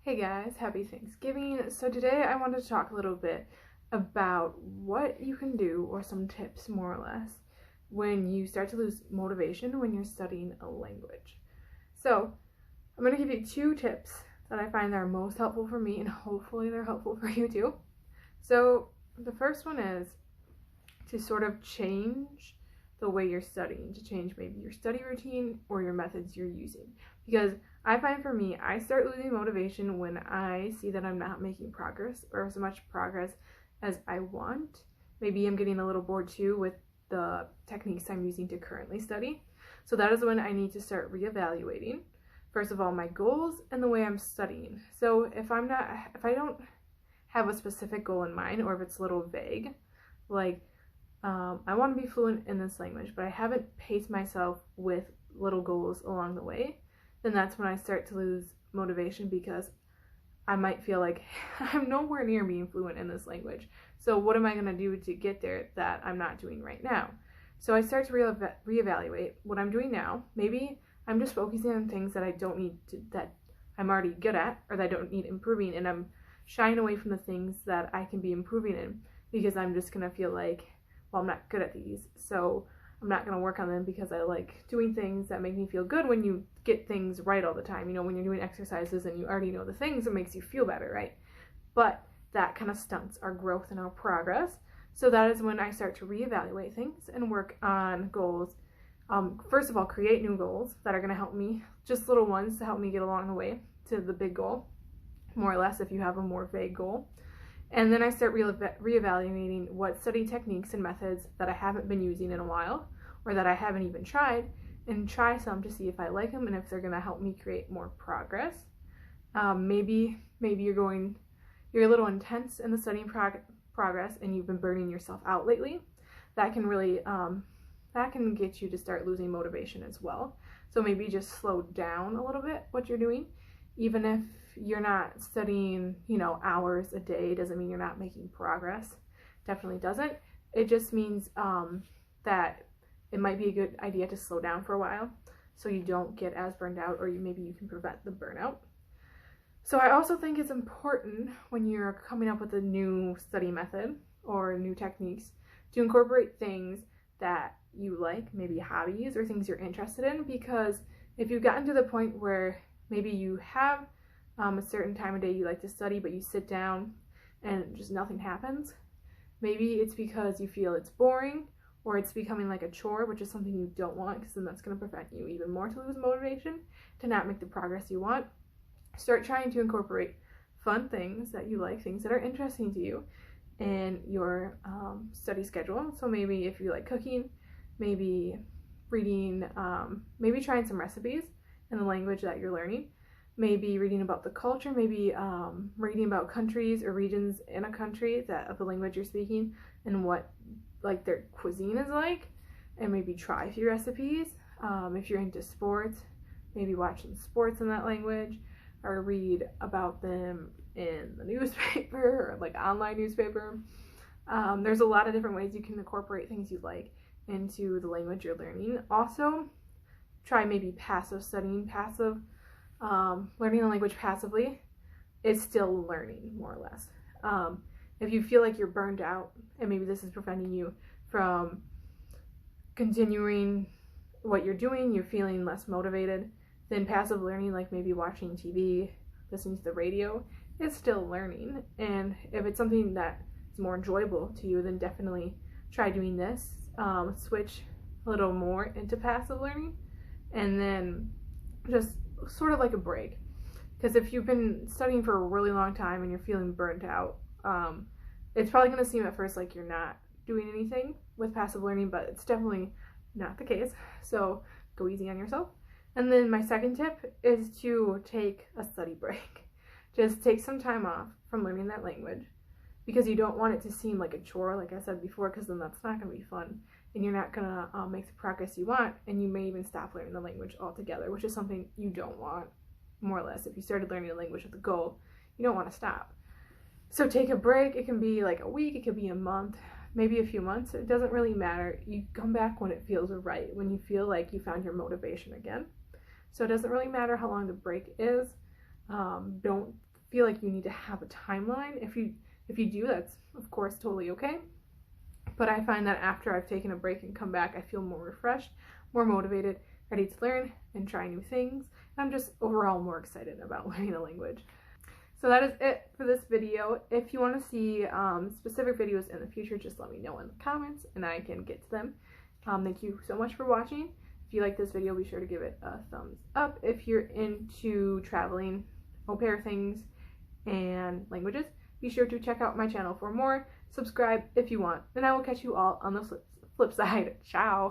Hey guys, happy Thanksgiving. So today I wanted to talk a little bit about what you can do, or some tips more or less, when you start to lose motivation when you're studying a language. So I'm going to give you 2 tips that I find that are most helpful for me, and hopefully they're helpful for you too. So the first one is to sort of change the way you're studying, to change maybe your study routine or your methods you're using. Because I find for me, I start losing motivation when I see that I'm not making progress, or as much progress as I want. Maybe I'm getting a little bored too with the techniques I'm using to currently study. So that is when I need to start reevaluating, first of all, my goals and the way I'm studying. So if I don't have a specific goal in mind, or if it's a little vague, like I want to be fluent in this language, but I haven't paced myself with little goals along the way, then that's when I start to lose motivation, because I might feel like I'm nowhere near being fluent in this language. So what am I going to do to get there that I'm not doing right now? So I start to reevaluate what I'm doing now. Maybe I'm just focusing on things that I don't need to, that I'm already good at, or that I don't need improving, and I'm shying away from the things that I can be improving in, because I'm just going to feel like, well, I'm not good at these, so I'm not going to work on them, because I like doing things that make me feel good when you get things right all the time. You know, when you're doing exercises and you already know the things, it makes you feel better, right? But that kind of stunts our growth and our progress. So that is when I start to reevaluate things and work on goals. First of all, create new goals that are going to help me, just little ones to help me get along the way to the big goal, more or less, if you have a more vague goal. And then I start reevaluating what study techniques and methods that I haven't been using in a while, or that I haven't even tried, and try some to see if I like them and if they're going to help me create more progress. Maybe you're a little intense in the studying progress, and you've been burning yourself out lately. That can really that can get you to start losing motivation as well. So maybe just slow down a little bit what you're doing. Even if you're not studying, hours a day, doesn't mean you're not making progress. Definitely doesn't. It just means that it might be a good idea to slow down for a while, so you don't get as burned out, or maybe you can prevent the burnout. So I also think it's important, when you're coming up with a new study method or new techniques, to incorporate things that you like, maybe hobbies or things you're interested in, because if you've gotten to the point where maybe you have a certain time of day you like to study, but you sit down and just nothing happens, maybe it's because you feel it's boring, or it's becoming like a chore, which is something you don't want, because then that's going to prevent you even more to lose motivation, to not make the progress you want. Start trying to incorporate fun things that you like, things that are interesting to you, in your study schedule. So maybe if you like cooking, maybe reading, maybe trying some recipes in the language that you're learning, maybe reading about the culture, maybe reading about countries or regions in a country of the language you're speaking, and what like their cuisine is like, and maybe try a few recipes. If you're into sports, maybe watch some sports in that language, or read about them in the newspaper, or like online newspaper. There's a lot of different ways you can incorporate things you like into the language you're learning. Also, try maybe passive studying. Learning the language passively is still learning, more or less. If you feel like you're burned out, and maybe this is preventing you from continuing what you're doing, you're feeling less motivated, then passive learning, like maybe watching TV, listening to the radio, is still learning. And if it's something that is more enjoyable to you, then definitely try doing this. Switch a little more into passive learning, and then just sort of like a break. Because if you've been studying for a really long time and you're feeling burnt out, it's probably going to seem at first like you're not doing anything with passive learning, but it's definitely not the case. So go easy on yourself. And then my second tip is to take a study break. Just take some time off from learning that language, because you don't want it to seem like a chore, like I said before, because then that's not going to be fun, and you're not going to make the progress you want, and you may even stop learning the language altogether, which is something you don't want, more or less. If you started learning a language with a goal, you don't want to stop. So take a break. It can be like a week, it could be a month, maybe a few months. It doesn't really matter. You come back when it feels right, when you feel like you found your motivation again. So it doesn't really matter how long the break is. Don't feel like you need to have a timeline. If you do, that's of course totally okay. But I find that after I've taken a break and come back, I feel more refreshed, more motivated, ready to learn and try new things. I'm just overall more excited about learning a language. So that is it for this video. If you want to see specific videos in the future, just let me know in the comments and I can get to them. Thank you so much for watching. If you like this video, be sure to give it a thumbs up. If you're into traveling, au pair things, and languages, be sure to check out my channel for more. Subscribe if you want, and I will catch you all on the flip side. Ciao!